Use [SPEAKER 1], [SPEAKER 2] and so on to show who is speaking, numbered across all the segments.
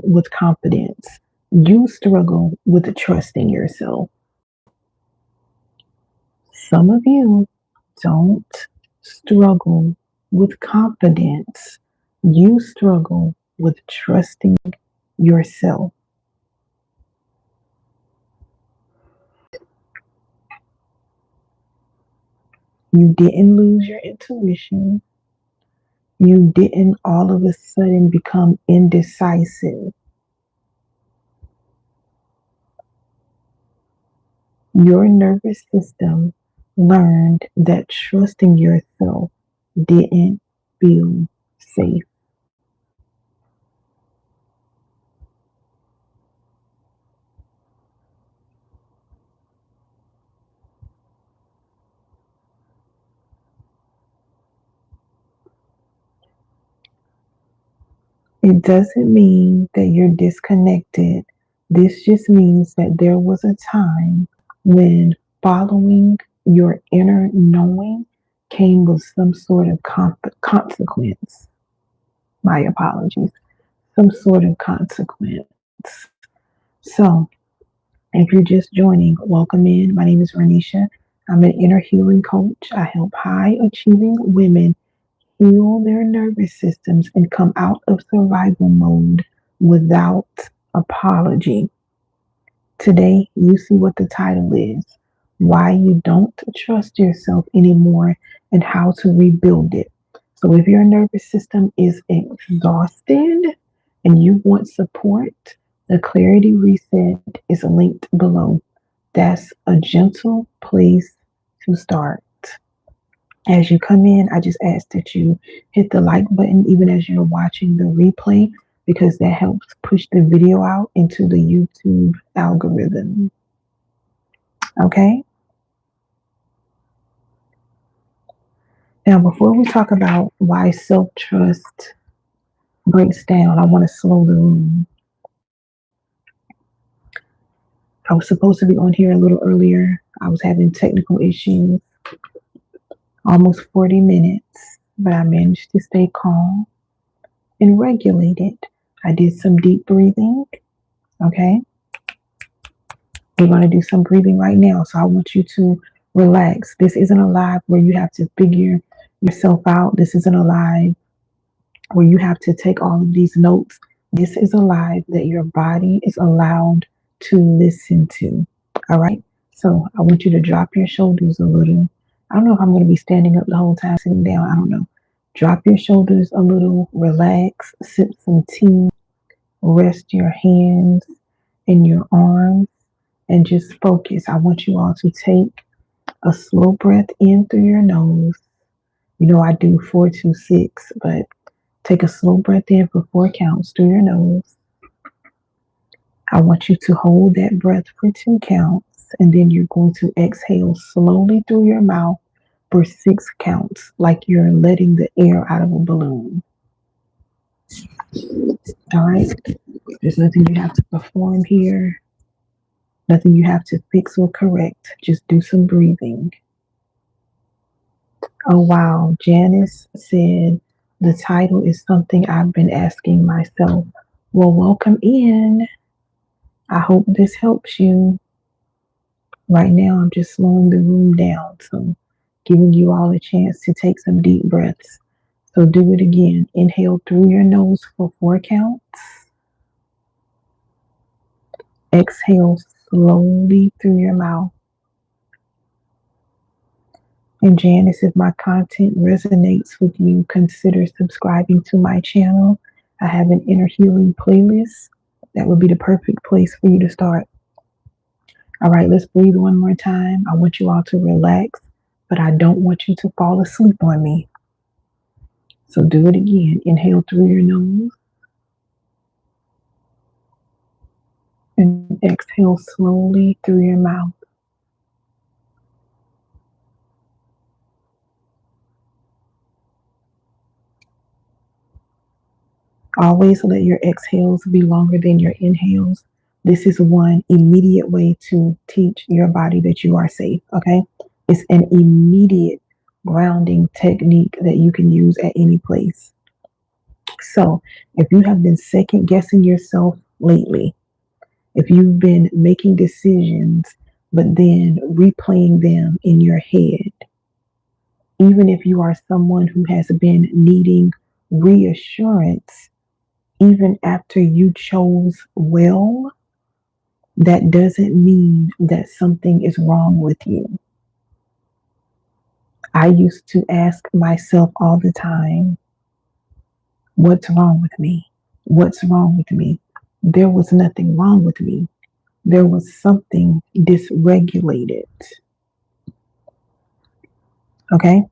[SPEAKER 1] with confidence. You struggle with trusting yourself. Some of you don't struggle with confidence. You struggle with trusting yourself. You didn't lose your intuition. You didn't all of a sudden become indecisive. Your nervous system learned that trusting yourself didn't feel safe. It doesn't mean that you're disconnected. This just means that there was a time when following your inner knowing came with some sort of consequence. My apologies. Some sort of consequence. So, if you're just joining, welcome in. My name is RONESHIA. I'm an inner healing coach. I help high achieving women heal their nervous systems and come out of survival mode without apology. Today, you see what the title is: Why You Don't Trust Yourself Anymore and How to Rebuild It. So if your nervous system is exhausted and you want support, the Clarity Reset is linked below. That's a gentle place to start. As you come in, I just ask that you hit the like button even as you're watching the replay, because that helps push the video out into the YouTube algorithm. Okay? Now, before we talk about why self-trust breaks down, I want to slow the room. I was supposed to be on here a little earlier. I was having technical issues, almost 40 minutes, but I managed to stay calm and regulated. I did some deep breathing. Okay? We're going to do some breathing right now, so I want you to relax. This isn't a live where you have to figure yourself out. This isn't a live where you have to take all of these notes. This is a live that your body is allowed to listen to. All right? So I want you to drop your shoulders a little. I don't know if I'm going to be standing up the whole time, sitting down. I don't know. Drop your shoulders a little, relax, sip some tea, rest your hands and your arms, and just focus. I want you all to take a slow breath in through your nose. You know I do 4, 2, 6, but take a slow breath in for 4 counts through your nose. I want you to hold that breath for 2 counts, and then you're going to exhale slowly through your mouth for 6 counts, like you're letting the air out of a balloon. All right? There's nothing you have to perform here, nothing you have to fix or correct. Just do some breathing. Oh, wow. Janice said the title is something I've been asking myself. Well, welcome in. I hope this helps you. Right now, I'm just slowing the room down, so giving you all a chance to take some deep breaths. So do it again. Inhale through your nose for 4 counts. Exhale slowly through your mouth. And Janice, if my content resonates with you, consider subscribing to my channel. I have an inner healing playlist. That would be the perfect place for you to start. All right, let's breathe one more time. I want you all to relax, but I don't want you to fall asleep on me. So do it again. Inhale through your nose. And exhale slowly through your mouth. Always let your exhales be longer than your inhales. This is one immediate way to teach your body that you are safe, okay? It's an immediate grounding technique that you can use at any place. So if you have been second guessing yourself lately, if you've been making decisions but then replaying them in your head, even if you are someone who has been needing reassurance even after you chose well, that doesn't mean that something is wrong with you. I used to ask myself all the time, what's wrong with me? What's wrong with me? There was nothing wrong with me. There was something dysregulated. Okay?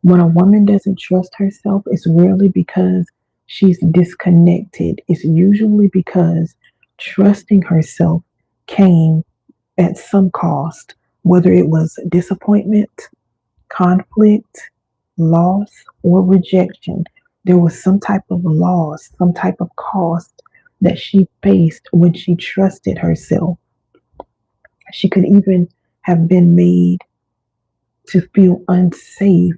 [SPEAKER 1] When a woman doesn't trust herself, it's rarely because she's disconnected. It's usually because trusting herself came at some cost, whether it was disappointment, conflict, loss, or rejection. There was some type of loss, some type of cost that she faced when she trusted herself. She could even have been made to feel unsafe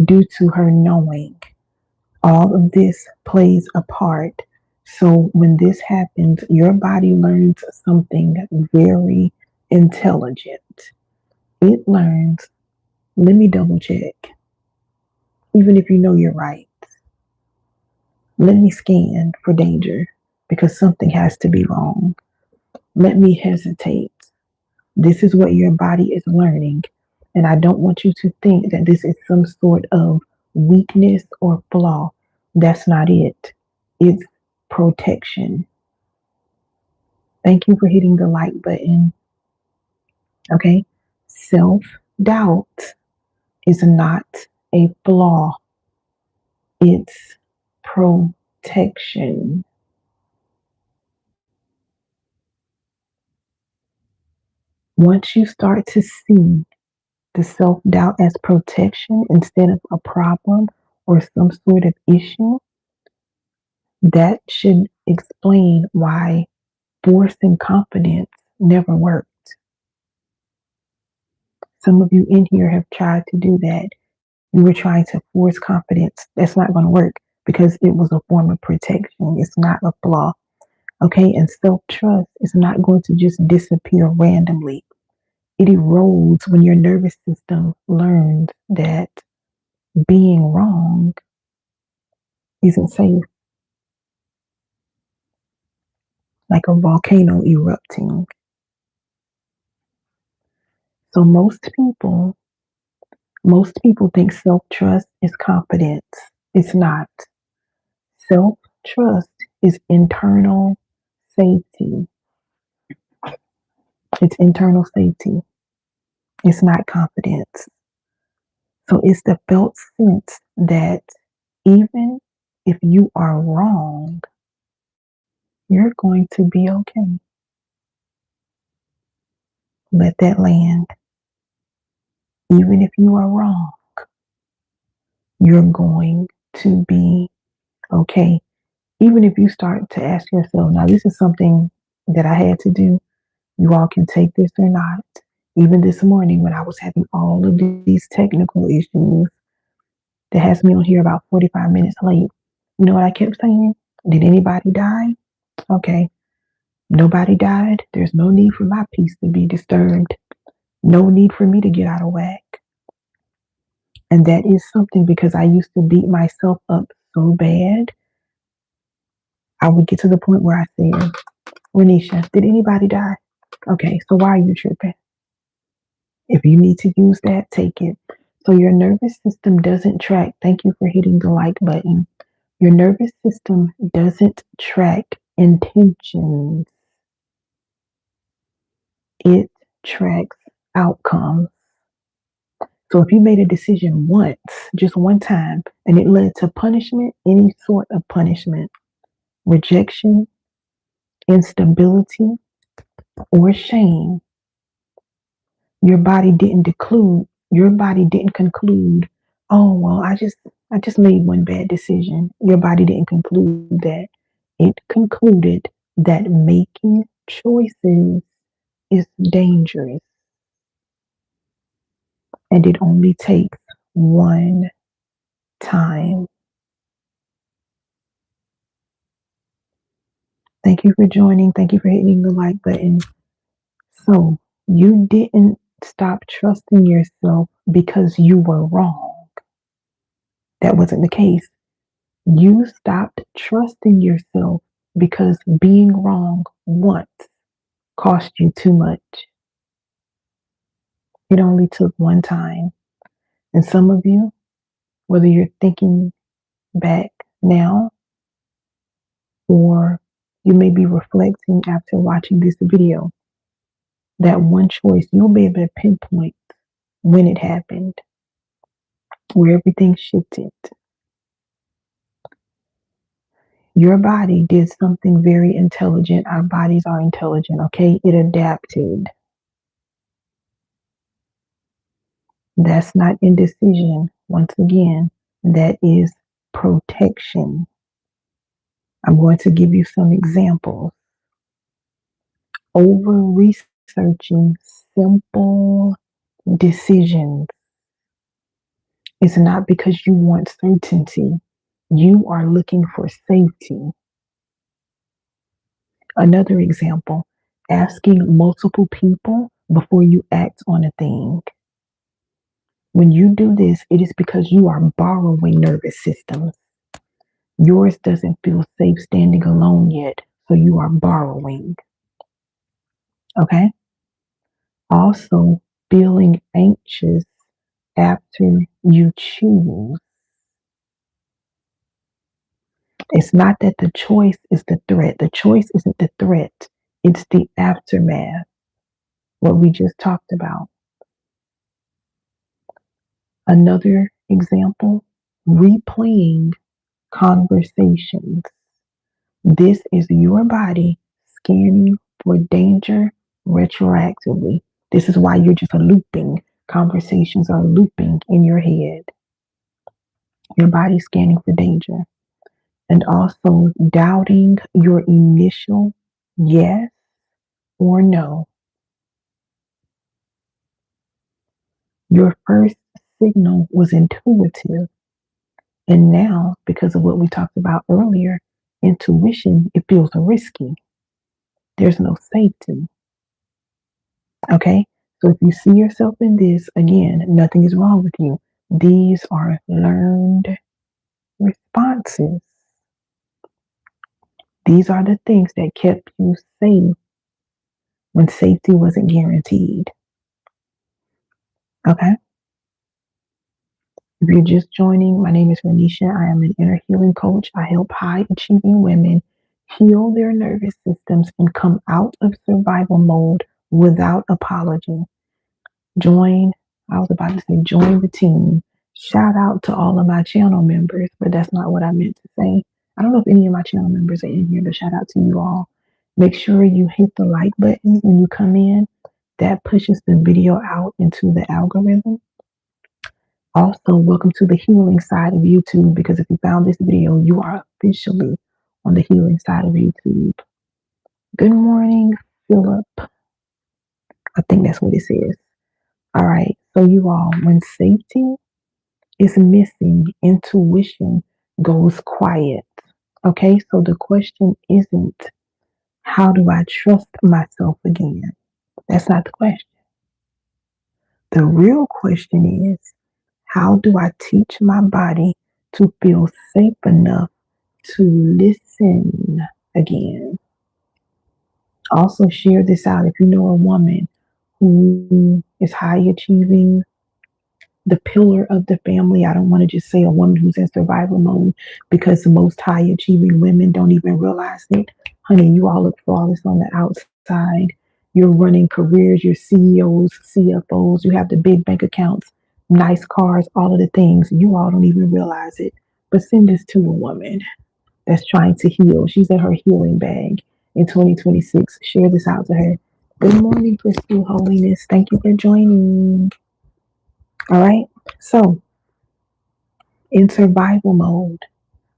[SPEAKER 1] due to her knowing. All of this plays a part. So when this happens, your body learns something very intelligent. It learns, let me double check, even if you know you're right. Let me scan for danger because something has to be wrong. Let me hesitate. This is what your body is learning. And I don't want you to think that this is some sort of weakness or flaw. That's not it. It's protection. Thank you for hitting the like button. Okay. Self doubt is not a flaw, it's protection. Once you start to see the self doubt as protection instead of a problem or some sort of issue, that should explain why forcing confidence never worked. Some of you in here have tried to do that. You were trying to force confidence. That's not going to work because it was a form of protection. It's not a flaw. Okay. And self trust is not going to just disappear randomly. It erodes when your nervous system learns that being wrong isn't safe, like a volcano erupting. So most people think self-trust is confidence. It's not. Self-trust is internal safety. It's internal safety. It's not confidence. So it's the felt sense that even if you are wrong, you're going to be okay. Let that land. Even if you are wrong, you're going to be okay. Even if you start to ask yourself, now this is something that I had to do. You all can take this or not. Even this morning when I was having all of these technical issues that has me on here about 45 minutes late, you know what I kept saying? Did anybody die? Okay. Nobody died. There's no need for my peace to be disturbed. No need for me to get out of whack. And that is something because I used to beat myself up so bad. I would get to the point where I said, RONESHIA, did anybody die? Okay, so why are you tripping? If you need to use that, take it. So your nervous system doesn't track. Thank you for hitting the like button. Your nervous system doesn't track intentions. It tracks outcomes. So if you made a decision once, just one time, and it led to punishment, any sort of punishment, rejection, instability, or shame, your body didn't conclude, oh well, I just made one bad decision. Your body didn't conclude that. It concluded that making choices is dangerous and it only takes one time. Thank you for joining. Thank you for hitting the like button. So, you didn't stop trusting yourself because you were wrong. That wasn't the case. You stopped trusting yourself because being wrong once cost you too much. It only took one time. And some of you, whether you're thinking back now or you may be reflecting after watching this video, that one choice, you'll be able to pinpoint when it happened, where everything shifted. Your body did something very intelligent. Our bodies are intelligent, okay? It adapted. That's not indecision. Once again, that is protection. I'm going to give you some examples. Over researching simple decisions. It's not because you want certainty. You are looking for safety. Another example, asking multiple people before you act on a thing. When you do this, it is because you are borrowing nervous systems. Yours doesn't feel safe standing alone yet, so you are borrowing. Okay? Also, feeling anxious after you choose. It's not that the choice is the threat. The choice isn't the threat, it's the aftermath, what we just talked about. Another example, replaying conversations. This is your body scanning for danger retroactively. This is why you're just looping. Conversations are looping in your head. Your body scanning for danger. And also doubting your initial yes or no. Your first signal was intuitive. And now, because of what we talked about earlier, intuition, it feels risky. There's no safety. Okay? So if you see yourself in this, again, nothing is wrong with you. These are learned responses. These are the things that kept you safe when safety wasn't guaranteed. Okay? If you're just joining, my name is RONESHIA. I am an inner healing coach. I help high achieving women heal their nervous systems and come out of survival mode without apology. Join, I was about to say, join the team. Shout out to all of my channel members, but that's not what I meant to say. I don't know if any of my channel members are in here, but shout out to you all. Make sure you hit the like button when you come in. That pushes the video out into the algorithm. Also, welcome to the healing side of YouTube, because if you found this video, you are officially on the healing side of YouTube. Good morning, Philip. I think that's what it says. All right. So you all, when safety is missing, intuition goes quiet. Okay. So the question isn't, how do I trust myself again? That's not the question. The real question is, how do I teach my body to feel safe enough to listen again? Also, share this out if you know a woman who is high achieving, the pillar of the family. I don't want to just say a woman who's in survival mode, because most high achieving women don't even realize it. Honey, you all look flawless on the outside. You're running careers, you're CEOs, CFOs, you have the big bank accounts, nice cars, all of the things. You all don't even realize it. But send this to a woman that's trying to heal. She's in her healing bag in 2026. Share this out to her. Good morning, Crystal Holiness. Thank you for joining. All right. So, in survival mode,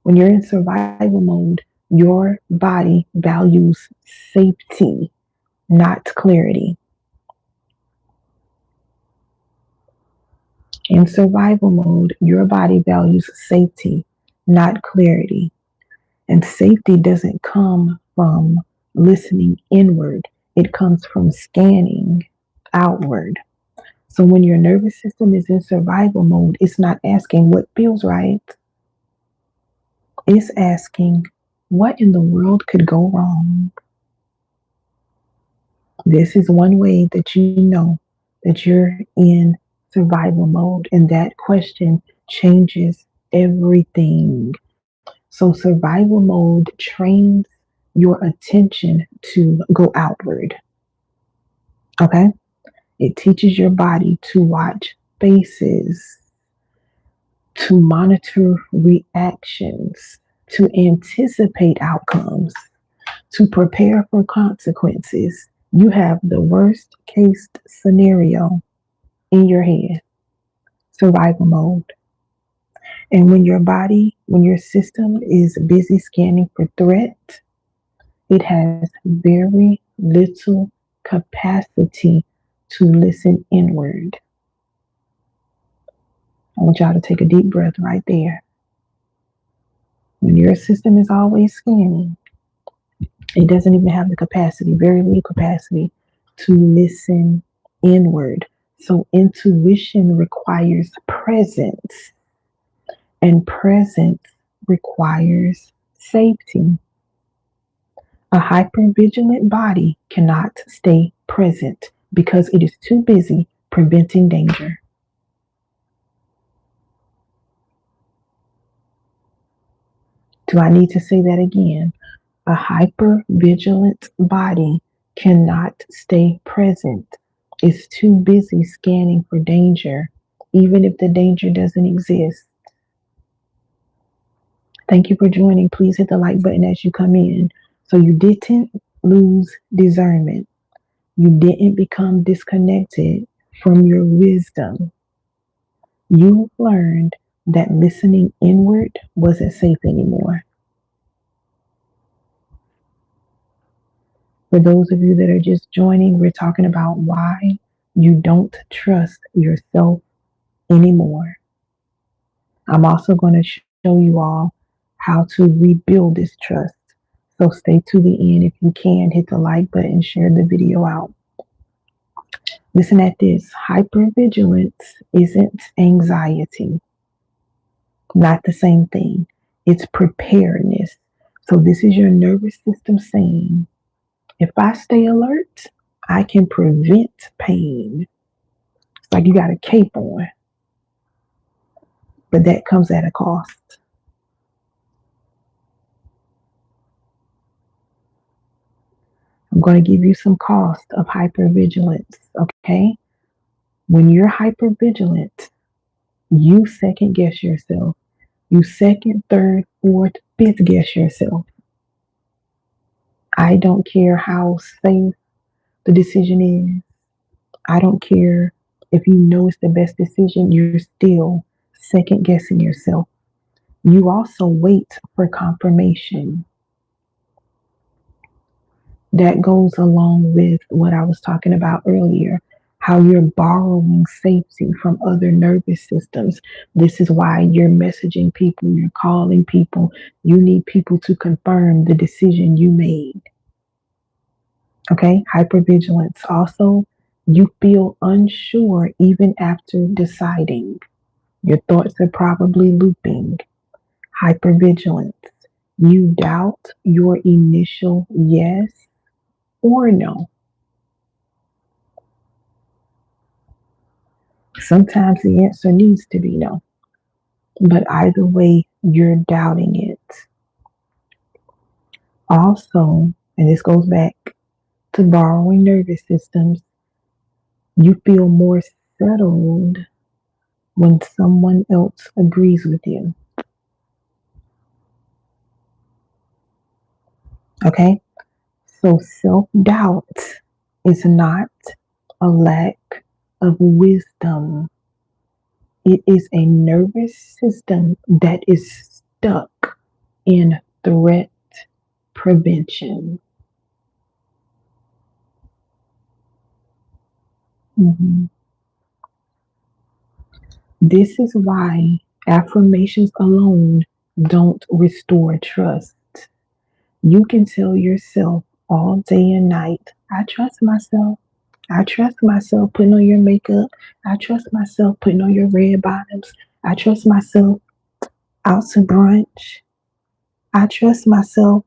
[SPEAKER 1] when you're in survival mode, your body values safety, not clarity. In survival mode, your body values safety, not clarity. And safety doesn't come from listening inward. It comes from scanning outward. So when your nervous system is in survival mode, it's not asking what feels right. It's asking what in the world could go wrong. This is one way that you know that you're in survival mode, and that question changes everything. So, survival mode trains your attention to go outward. Okay? It teaches your body to watch faces, to monitor reactions, to anticipate outcomes, to prepare for consequences. You have the worst case scenario in your head, survival mode. And when your system is busy scanning for threat, it has very little capacity to listen inward. I want y'all to take a deep breath right there. When your system is always scanning, it doesn't even have the capacity, very little capacity, to listen inward. So intuition requires presence, and presence requires safety. A hypervigilant body cannot stay present because it is too busy preventing danger. Do I need to say that again? A hypervigilant body cannot stay present. It's too busy scanning for danger, even if the danger doesn't exist. Thank you for joining. Please hit the like button as you come in. So you didn't lose discernment. You didn't become disconnected from your wisdom. You learned that listening inward wasn't safe anymore. For those of you that are just joining, we're talking about why you don't trust yourself anymore. I'm also going to show you all how to rebuild this trust. So stay to the end. If you can, hit the like button, share the video out. Listen at this. Hypervigilance isn't anxiety. Not the same thing. It's preparedness. So this is your nervous system saying, if I stay alert, I can prevent pain. It's like you got a cape on, but that comes at a cost. I'm going to give you some cost of hypervigilance, okay? When you're hypervigilant, you second guess yourself. You second, third, fourth, fifth guess yourself. I don't care how safe the decision is. I don't care if you know it's the best decision, you're still second guessing yourself. You also wait for confirmation. That goes along with what I was talking about earlier, how you're borrowing safety from other nervous systems. This is why you're messaging people, you're calling people. You need people to confirm the decision you made. Okay, hypervigilance. Also, you feel unsure even after deciding. Your thoughts are probably looping. Hypervigilance. You doubt your initial yes or no. Sometimes the answer needs to be no, but either way, you're doubting it. Also, and this goes back to borrowing nervous systems, you feel more settled when someone else agrees with you. Okay? So self-doubt is not a lack of wisdom. It is a nervous system that is stuck in threat prevention. Mhm. This is why affirmations alone don't restore trust. You can tell yourself all day and night, I trust myself. I trust myself putting on your makeup. I trust myself putting on your red bottoms. I trust myself out to brunch. I trust myself.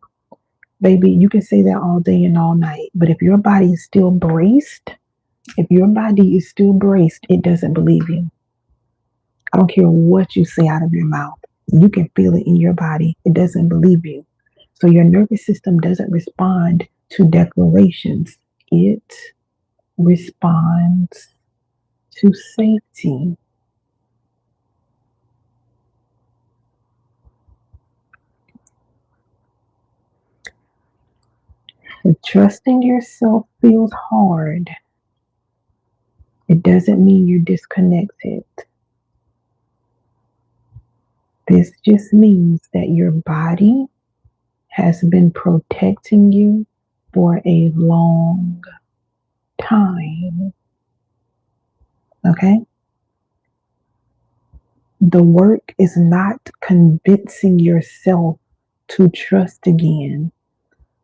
[SPEAKER 1] Baby, you can say that all day and all night. But if your body is still braced, if your body is still braced, it doesn't believe you. I don't care what you say out of your mouth. You can feel it in your body. It doesn't believe you. So your nervous system doesn't respond to declarations. It responds to safety. If trusting yourself feels hard, it doesn't mean you're disconnected. This just means that your body has been protecting you for a long time. Okay? The work is not convincing yourself to trust again.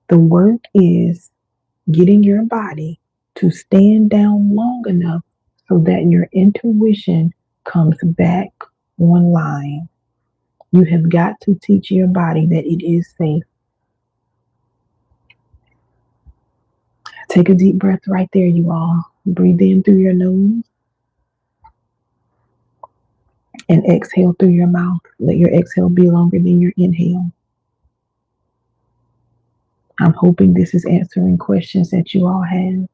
[SPEAKER 1] The work is getting your body to stand down long enough so that your intuition comes back online. You have got to teach your body that it is safe. Take a deep breath right there, you all. Breathe in through your nose and exhale through your mouth. Let your exhale be longer than your inhale. I'm hoping this is answering questions that you all have.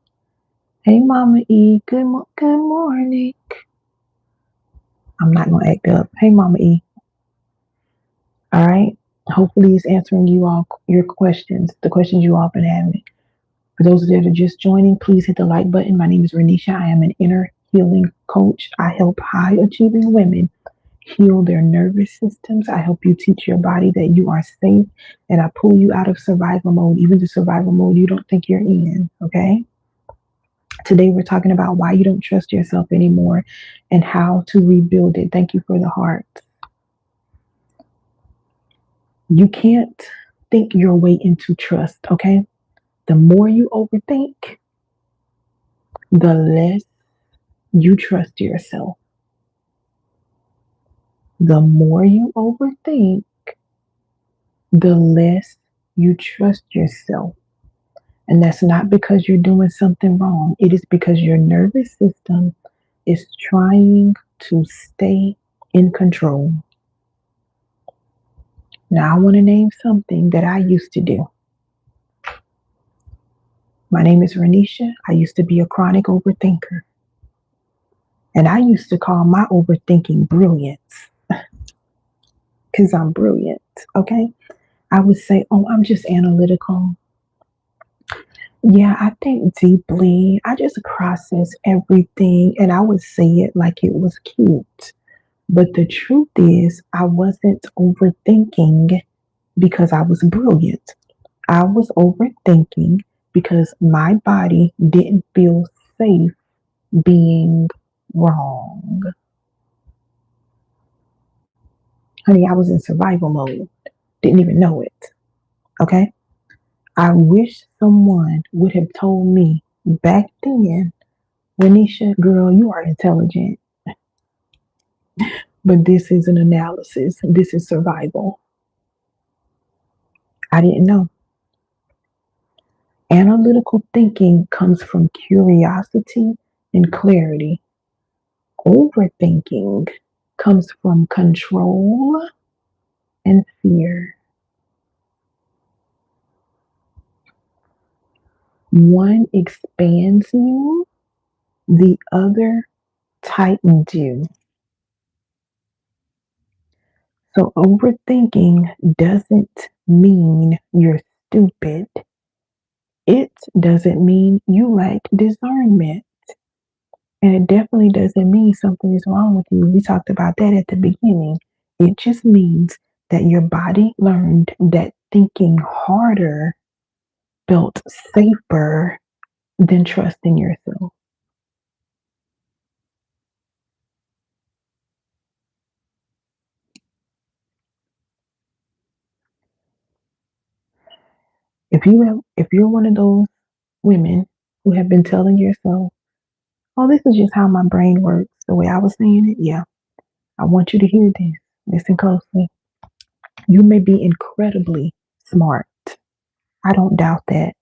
[SPEAKER 1] Hey, Mama E. Good morning. I'm not going to act up. Hey, Mama E. All right. Hopefully, it's answering you all your questions, the questions you all been having. For those that are just joining, please hit the like button. My name is RONESHIA. I am an inner healing coach. I help high achieving women heal their nervous systems. I help you teach your body that you are safe, and I pull you out of survival mode, even the survival mode you don't think you're in. Okay. Today, we're talking about why you don't trust yourself anymore and how to rebuild it. Thank you for the heart. You can't think your way into trust, okay? The more you overthink, the less you trust yourself. The more you overthink, the less you trust yourself. And that's not because you're doing something wrong. It is because your nervous system is trying to stay in control. Now, I want to name something that I used to do. My name is RONESHIA. I used to be a chronic overthinker. And I used to call my overthinking brilliance because I'm brilliant. Okay. I would say, oh, I'm just analytical. Yeah, I think deeply. I just process everything. And I would say it like it was cute. But the truth is, I wasn't overthinking because I was brilliant. I was overthinking because my body didn't feel safe being wrong. Honey, I was in survival mode. Didn't even know it. Okay? I wish someone would have told me back then, Renisha, girl, you are intelligent, but this is an analysis. This is survival. I didn't know. Analytical thinking comes from curiosity and clarity. Overthinking comes from control and fear. One expands you, the other tightens you. So overthinking doesn't mean you're stupid. It doesn't mean you lack discernment. And it definitely doesn't mean something is wrong with you. We talked about that at the beginning. It just means that your body learned that thinking harder felt safer than trusting yourself. If you're one of those women who have been telling yourself, "Oh, this is just how my brain works," the way I was saying it, yeah, I want you to hear this. Listen closely. You may be incredibly smart. I don't doubt that.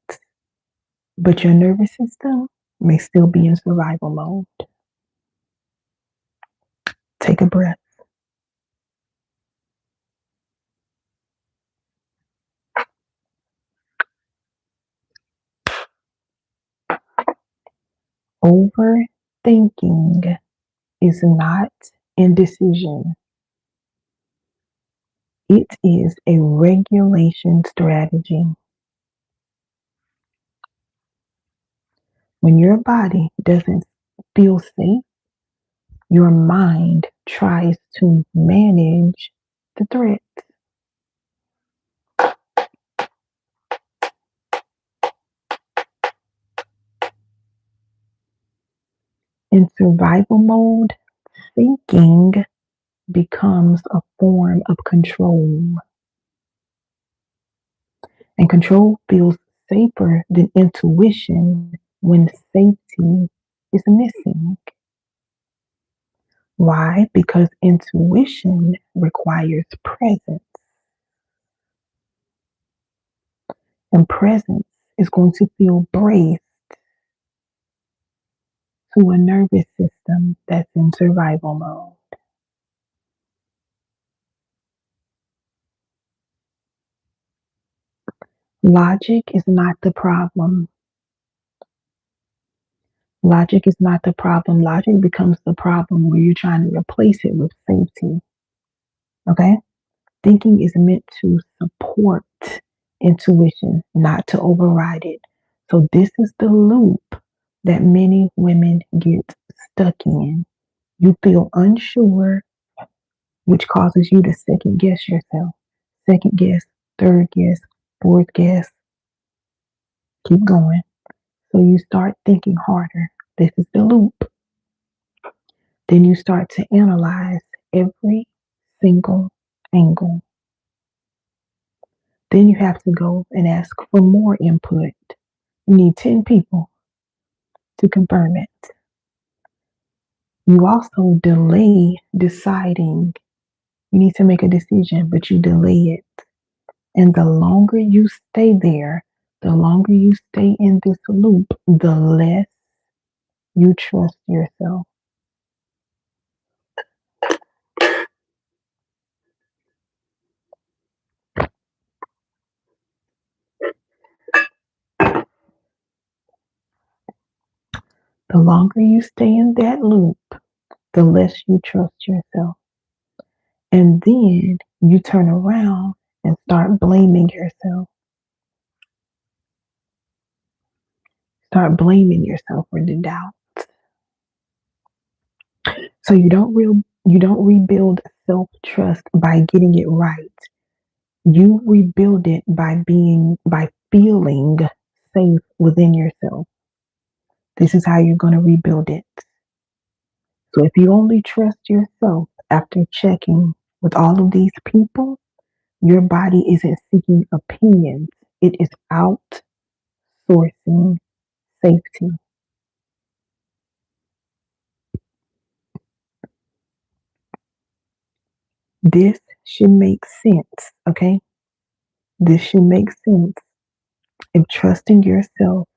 [SPEAKER 1] But your nervous system may still be in survival mode. Take a breath. Overthinking is not indecision, it is a regulation strategy. When your body doesn't feel safe, your mind tries to manage the threat. In survival mode, thinking becomes a form of control, and control feels safer than intuition when safety is missing. Why? Because intuition requires presence, and presence is going to feel braced to a nervous system that's in survival mode. Logic is not the problem. Logic is not the problem. Logic becomes the problem where you're trying to replace it with safety. Okay? Thinking is meant to support intuition, not to override it. So, this is the loop that many women get stuck in. You feel unsure, which causes you to second guess yourself. Second guess, third guess, fourth guess, keep going. So, you start thinking harder. This is the loop. Then you start to analyze every single angle. Then you have to go and ask for more input. You need 10 people to confirm it. You also delay deciding. You need to make a decision, but you delay it. And the longer you stay there, the longer you stay in this loop, the less you trust yourself. The longer you stay in that loop, the less you trust yourself. And then you turn around and start blaming yourself. Start blaming yourself for the doubt. So you don't rebuild self-trust by getting it right. You rebuild it by feeling safe within yourself. This is how you're going to rebuild it. So if you only trust yourself after checking with all of these people, your body isn't seeking opinions. It is outsourcing safety. This should make sense, okay? This should make sense if trusting yourself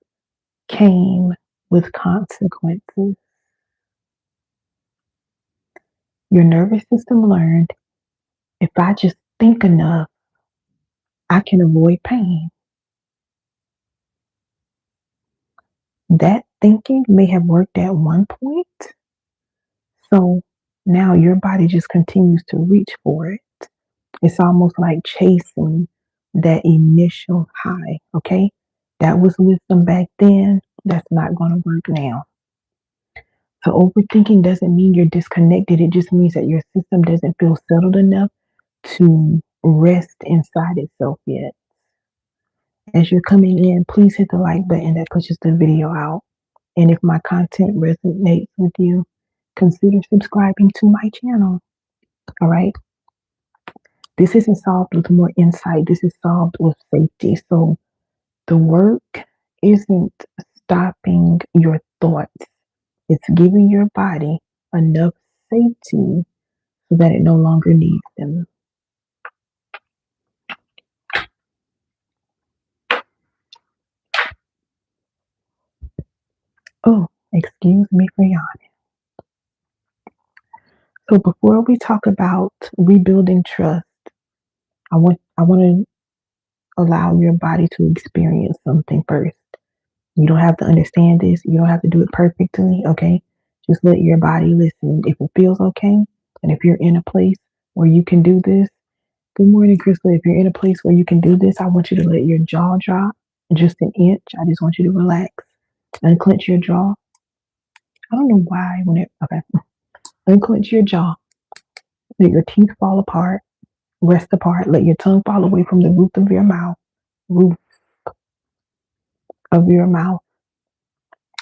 [SPEAKER 1] came with consequences. Your nervous system learned if I just think enough, I can avoid pain. That thinking may have worked at one point, so now your body just continues to reach for it. It's almost like chasing that initial high, okay? That was wisdom back then. That's not going to work now. So, overthinking doesn't mean you're disconnected. It just means that your system doesn't feel settled enough to rest inside itself yet. As you're coming in, please hit the like button that pushes the video out. And if my content resonates with you, consider subscribing to my channel. All right. This isn't solved with more insight. This is solved with safety. So The work isn't stopping your thoughts, it's giving your body enough safety so that it no longer needs them. Oh, excuse me for yawning. So before we talk about rebuilding trust, I want to allow your body to experience something first. You don't have to understand this. You don't have to do it perfectly, okay? Just let your body listen. If it feels okay, and if you're in a place where you can do this, good morning, Crystal. If you're in a place where you can do this, I want you to let your jaw drop just an inch. I just want you to relax and clench your jaw. I don't know why okay. Unclench your jaw. Let your teeth fall apart, rest apart. Let your tongue fall away from the roof of your mouth.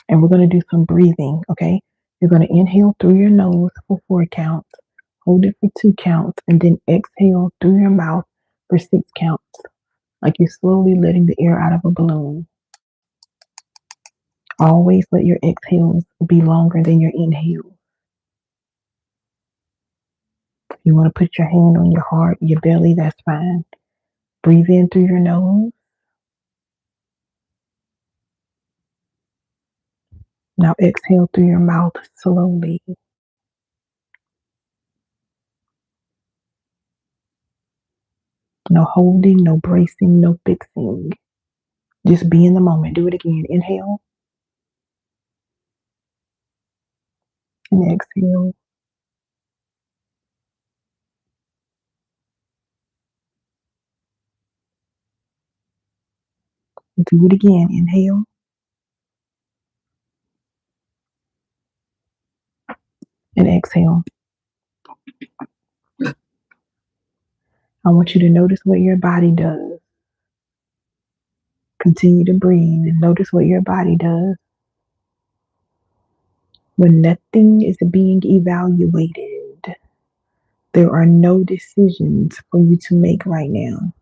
[SPEAKER 1] And we're going to do some breathing, okay? You're going to inhale through your nose for 4 counts, hold it for 2 counts, and then exhale through your mouth for 6 counts, like you're slowly letting the air out of a balloon. Always let your exhales be longer than your inhales. If you want to put your hand on your heart, your belly, that's fine. Breathe in through your nose. Now exhale through your mouth slowly. No holding, no bracing, no fixing. Just be in the moment. Do it again. Inhale and exhale. Do it again. Inhale and exhale. I want you to notice what your body does. Continue to breathe and notice what your body does. When nothing is being evaluated, there are no decisions for you to make right now.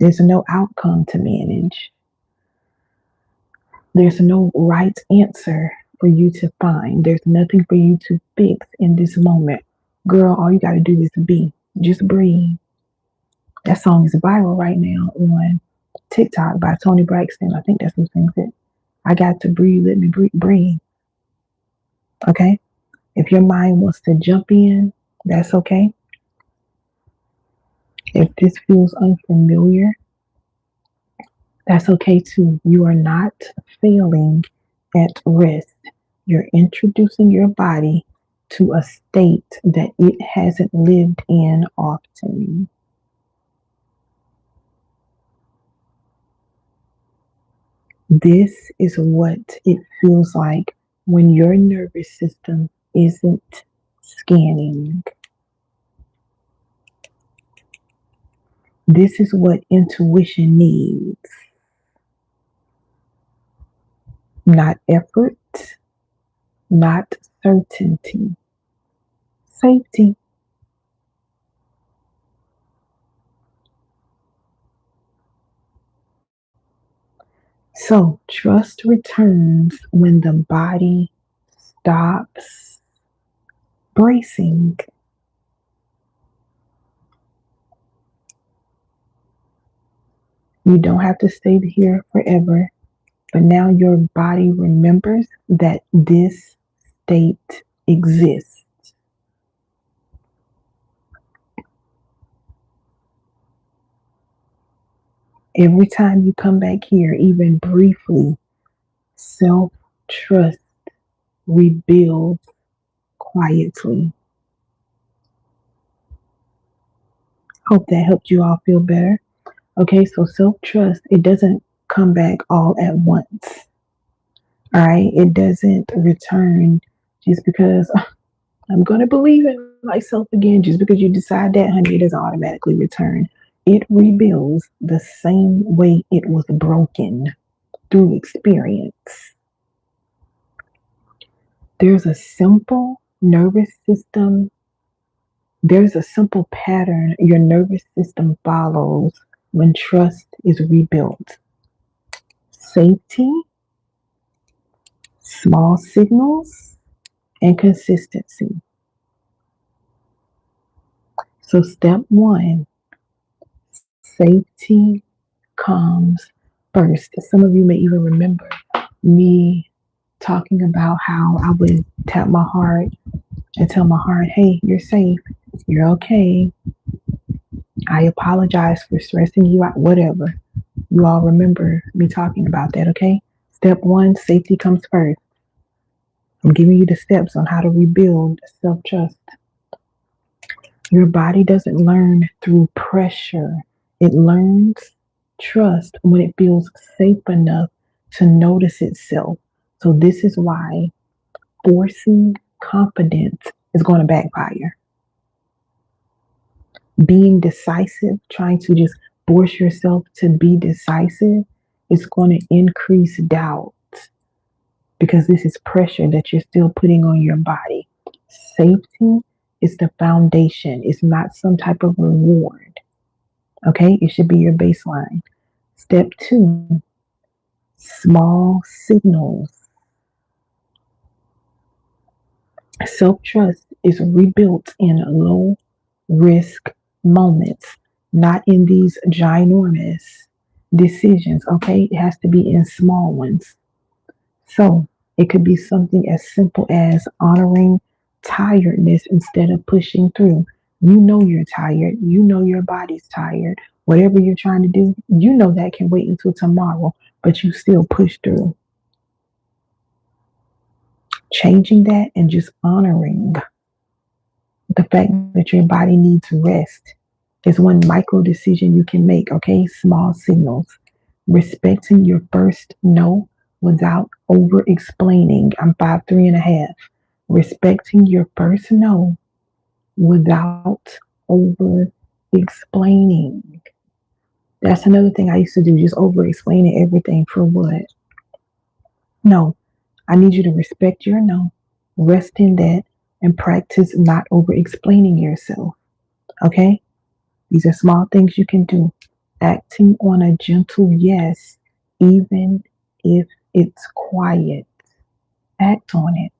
[SPEAKER 1] There's no outcome to manage. There's no right answer for you to find. There's nothing for you to fix in this moment. Girl, all you got to do is be. Just breathe. That song is viral right now on TikTok by Tony Braxton. I think that's who sings it. I got to breathe. Let me breathe. Okay? If your mind wants to jump in, that's okay. If this feels unfamiliar, that's okay too. You are not failing at rest. You're introducing your body to a state that it hasn't lived in often. This is what it feels like when your nervous system isn't scanning. This is what intuition needs. Not effort, not certainty. Safety. So trust returns when the body stops bracing. You don't have to stay here forever, but now your body remembers that this state exists. Every time you come back here, even briefly, self-trust rebuilds quietly. Hope that helped you all feel better. Okay, so self-trust, it doesn't come back all at once. All right, it doesn't return just because I'm going to believe in myself again. Just because you decide that, honey, it doesn't automatically return. It rebuilds the same way it was broken, through experience. There's a simple nervous system. There's a simple pattern your nervous system follows when trust is rebuilt. Safety, small signals, and consistency. So, step one, safety comes first. Some of you may even remember me talking about how I would tap my heart and tell my heart, hey, you're safe, you're okay. I apologize for stressing you out, whatever. You all remember me talking about that, okay? Step one, safety comes first. I'm giving you the steps on how to rebuild self trust. Your body doesn't learn through pressure, it learns trust when it feels safe enough to notice itself. So, this is why forcing confidence is going to backfire. Being decisive, trying to just force yourself to be decisive, is going to increase doubt because this is pressure that you're still putting on your body. Safety is the foundation, it's not some type of reward. Okay, it should be your baseline. Step two, small signals. Self trust is rebuilt in low risk moments, not in these ginormous decisions. Okay, it has to be in small ones. So it could be something as simple as honoring tiredness instead of pushing through. You know you're tired. You know your body's tired. Whatever you're trying to do, you know that can wait until tomorrow, but you still push through. Changing that and just honoring the fact that your body needs rest is one micro decision you can make, okay? Small signals. Respecting your first no without over explaining. I'm 5'3.5". Respecting your first no without over explaining. That's another thing I used to do, just over explaining everything for what? No, I need you to respect your no, rest in that, and practice not over explaining yourself. Okay? These are small things you can do. Acting on a gentle yes, even if it's quiet. Act on it.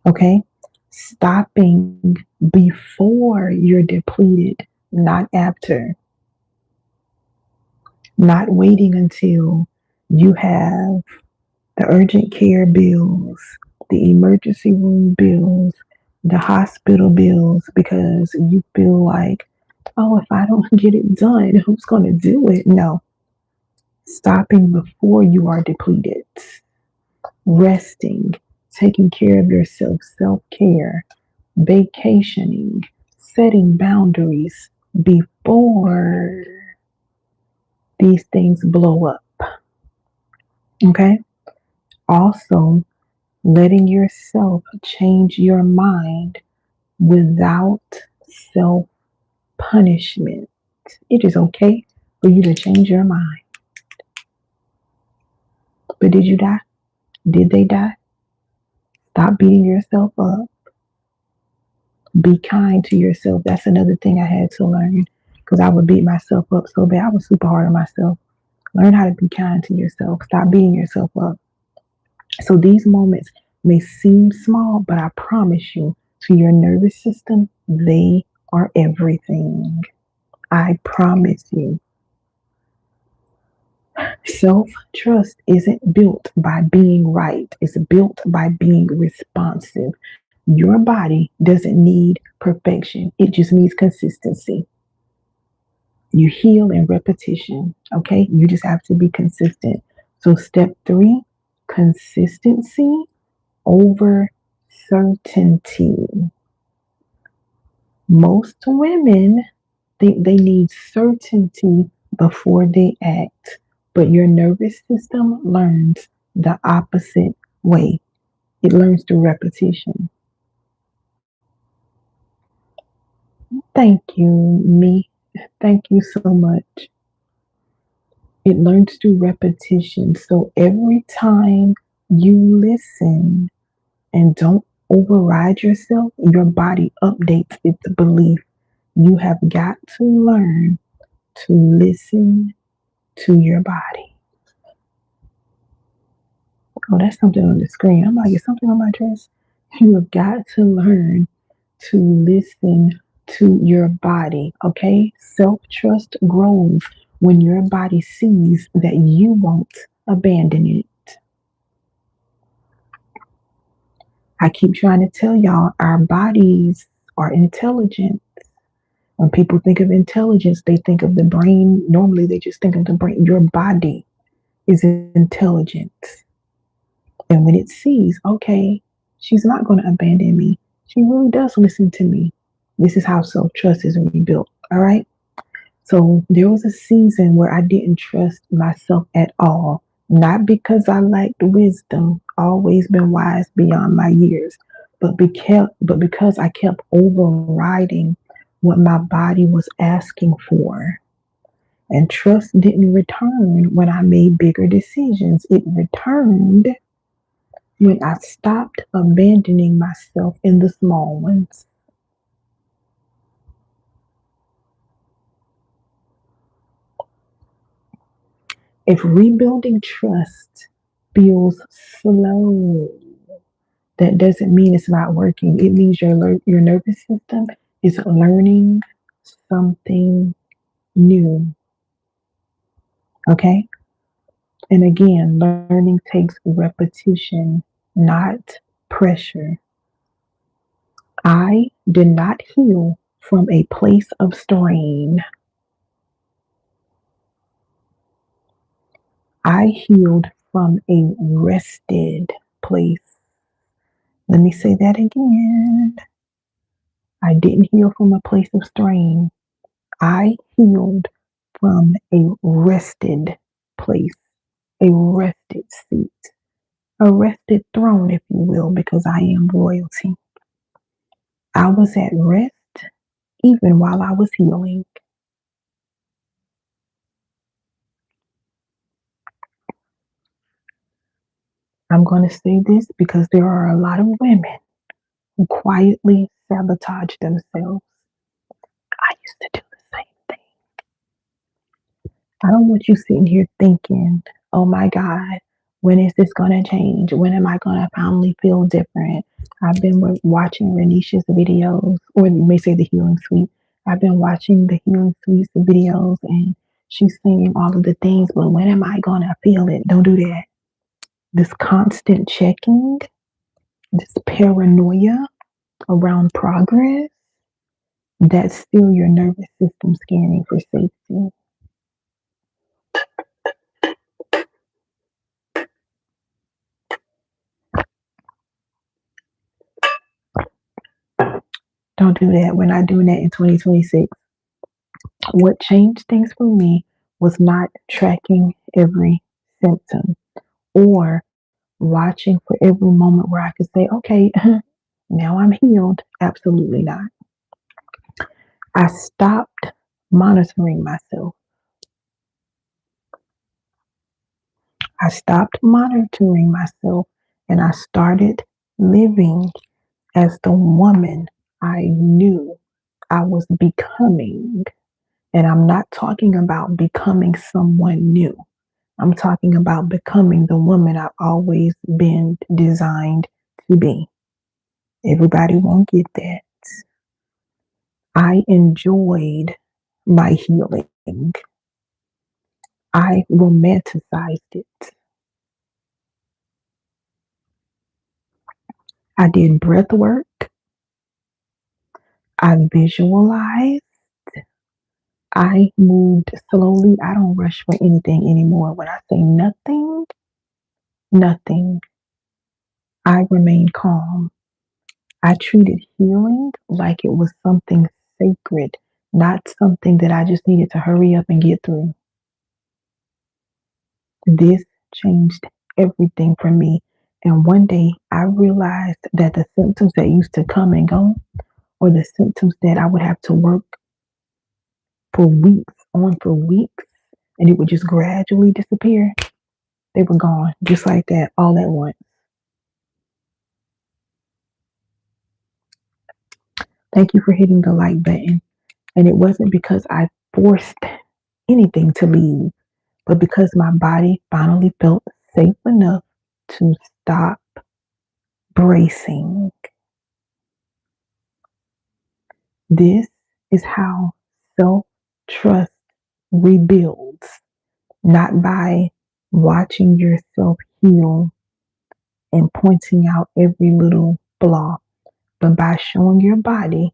[SPEAKER 1] Okay? Stopping before you're depleted, not after. Not waiting until you have the urgent care bills, the emergency room bills, the hospital bills, because you feel like, oh, if I don't get it done, who's going to do it? No. Stopping before you are depleted. Resting, taking care of yourself, self-care, vacationing, setting boundaries before these things blow up. Okay? Also, letting yourself change your mind without self punishment. It is okay for you to change your mind. But did you die? Did they die? Stop beating yourself up. Be kind to yourself. That's another thing I had to learn because I would beat myself up so bad. I was super hard on myself. Learn how to be kind to yourself. Stop beating yourself up. So these moments may seem small, but I promise you, to your nervous system, they are everything. I promise you. Self-trust isn't built by being right. It's built by being responsive. Your body doesn't need perfection. It just needs consistency. You heal in repetition, okay? You just have to be consistent. So step 3, consistency over certainty. Most women think they need certainty before they act, but your nervous system learns the opposite way. It learns through repetition. Thank you, me. Thank you so much. It learns through repetition. So every time you listen and don't override yourself, your body updates its belief. You have got to learn to listen to your body. Oh, that's something on the screen. I'm like, is something on my dress? You have got to learn to listen to your body, okay? Self-trust grows when your body sees that you won't abandon it. I keep trying to tell y'all, our bodies are intelligent. When people think of intelligence, they think of the brain. Normally, they just think of the brain. Your body is intelligent. And when it sees, okay, she's not going to abandon me, she really does listen to me. This is how self trust is rebuilt. All right. So there was a season where I didn't trust myself at all, not because I lacked wisdom, always been wise beyond my years, but because I kept overriding what my body was asking for. And trust didn't return when I made bigger decisions. It returned when I stopped abandoning myself in the small ones. If rebuilding trust feels slow, that doesn't mean it's not working. It means your nervous system is learning something new. Okay? And again, learning takes repetition, not pressure. I did not heal from a place of strain. I healed from a rested place. Let me say that again. I didn't heal from a place of strain. I healed from a rested place, a rested seat, a rested throne, if you will, because I am royalty. I was at rest even while I was healing. I'm going to say this because there are a lot of women who quietly sabotage themselves. I used to do the same thing. I don't want you sitting here thinking, oh my God, when is this going to change? When am I going to finally feel different? I've been watching RONESHIA's videos, or you may say the Healing Suite. I've been watching the Healing Suite's videos and she's saying all of the things, but when am I going to feel it? Don't do that. This constant checking, this paranoia around progress, that's still your nervous system scanning for safety. Don't do that. We're not doing that in 2026. What changed things for me was not tracking every symptom or watching for every moment where I could say, okay, now I'm healed. Absolutely not. I stopped monitoring myself. I stopped monitoring myself and I started living as the woman I knew I was becoming. And I'm not talking about becoming someone new. I'm talking about becoming the woman I've always been designed to be. Everybody won't get that. I enjoyed my healing. I romanticized it. I did breath work. I visualized. I moved slowly. I don't rush for anything anymore. When I say nothing, nothing, I remain calm. I treated healing like it was something sacred, not something that I just needed to hurry up and get through. This changed everything for me. And one day I realized that the symptoms that used to come and go, or the symptoms that I would have to work for weeks, and it would just gradually disappear, they were gone just like that, all at once. Thank you for hitting the like button. And it wasn't because I forced anything to leave. But because my body finally felt safe enough to stop bracing, this is how self trust rebuilds, not by watching yourself heal and pointing out every little flaw, but by showing your body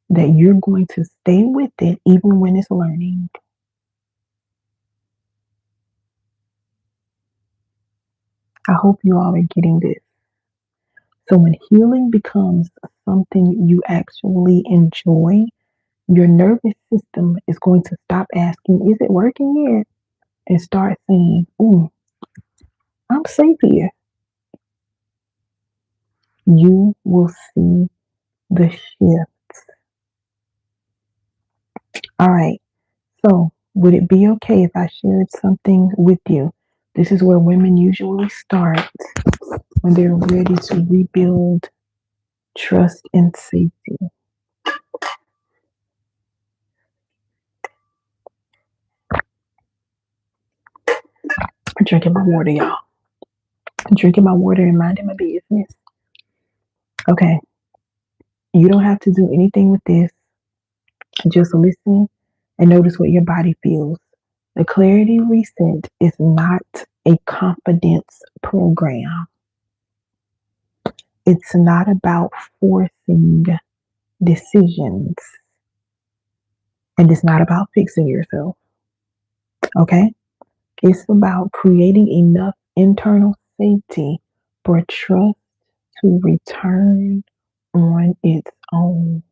[SPEAKER 1] that you're going to stay with it even when it's learning. I hope you all are getting this. So when healing becomes something you actually enjoy, your nervous system is going to stop asking, is it working yet? And start saying, ooh, I'm safe here. You will see the shift. All right. So would it be okay if I shared something with you? This is where women usually start when they're ready to rebuild trust and safety. I'm drinking my water, y'all. I'm drinking my water and minding my business. Okay. You don't have to do anything with this. Just listen and notice what your body feels. The clarity reset is not a confidence program. It's not about forcing decisions, and it's not about fixing yourself. Okay? It's about creating enough internal safety for trust to return on its own.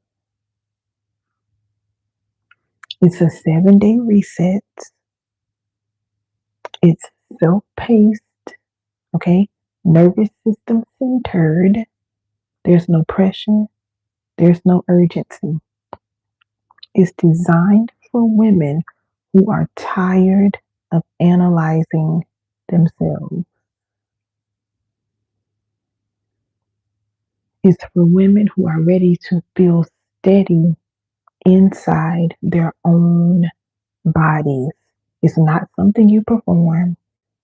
[SPEAKER 1] It's a 7-day reset. It's self paced, okay? Nervous system centered. There's no pressure, there's no urgency. It's designed for women who are tired of analyzing themselves. It's for women who are ready to feel steady inside their own bodies. It's not something you perform,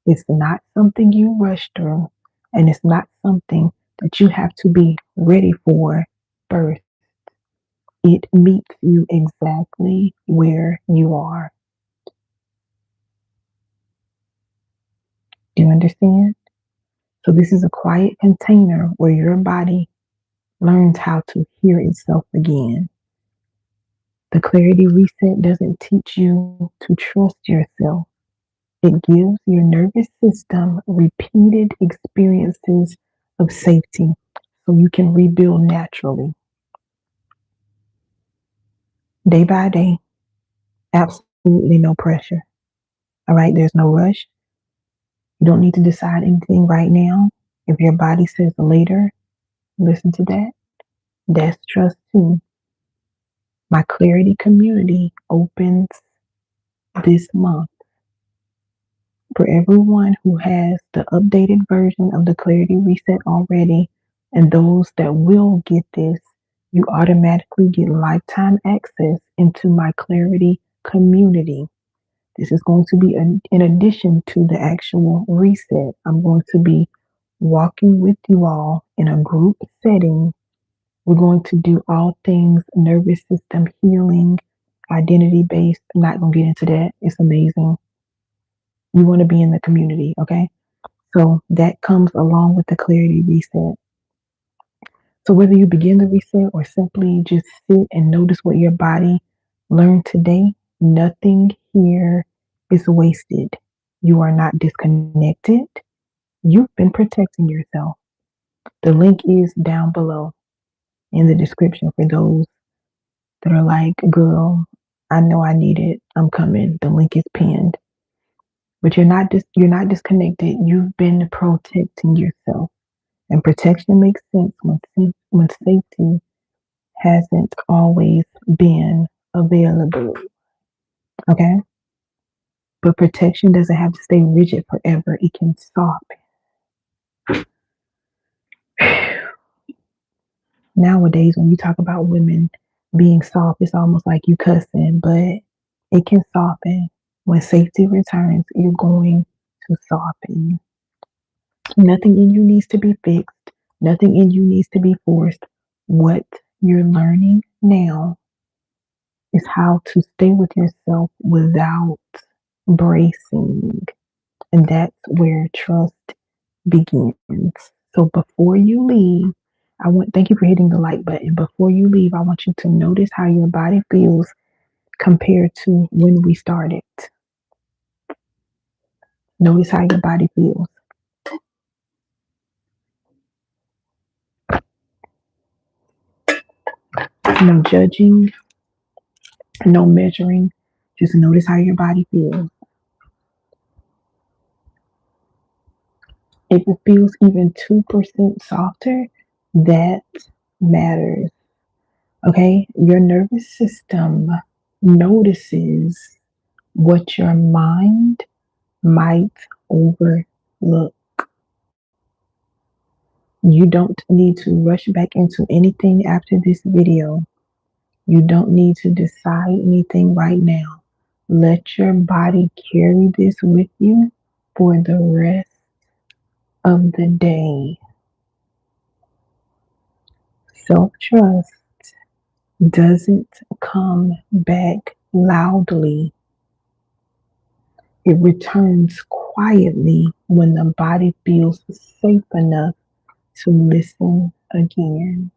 [SPEAKER 1] it's not something you rush through, and it's not something that you have to be ready for first. It meets you exactly where you are. Do you understand? So, this is a quiet container where your body learns how to hear itself again. The clarity reset doesn't teach you to trust yourself. It gives your nervous system repeated experiences of safety so you can rebuild naturally. Day by day, absolutely no pressure. All right, there's no rush. You don't need to decide anything right now. If your body says later, listen to that. That's trust too. My clarity community opens this month. For everyone who has the updated version of the Clarity Reset already, and those that will get this, you automatically get lifetime access into my Clarity community. This is going to be in addition to the actual reset. I'm going to be walking with you all in a group setting. We're going to do all things nervous system healing, identity based. I'm not going to get into that. It's amazing. You want to be in the community, okay? So that comes along with the clarity reset. So whether you begin the reset or simply just sit and notice what your body learned today, nothing here is wasted. You are not disconnected. You've been protecting yourself. The link is down below in the description for those that are like, girl, I know I need it. I'm coming. The link is pinned. But you're not disconnected. You've been protecting yourself. And protection makes sense when safety hasn't always been available. Okay? But protection doesn't have to stay rigid forever. It can soften. Nowadays, when you talk about women being soft, it's almost like you cussing, but it can soften. When safety returns, you're going to soften. Nothing in you needs to be fixed. Nothing in you needs to be forced. What you're learning now is how to stay with yourself without bracing. And that's where trust begins. So before you leave, thank you for hitting the like button. Before you leave, I want you to notice how your body feels compared to when we started. Notice how your body feels. No judging, no measuring. Just notice how your body feels. If it feels even 2% softer, that matters. Okay? Your nervous system notices what your mind might overlook. You don't need to rush back into anything after this video. You don't need to decide anything right now. Let your body carry this with you for the rest of the day. Self-trust doesn't come back loudly. It returns quietly when the body feels safe enough to listen again.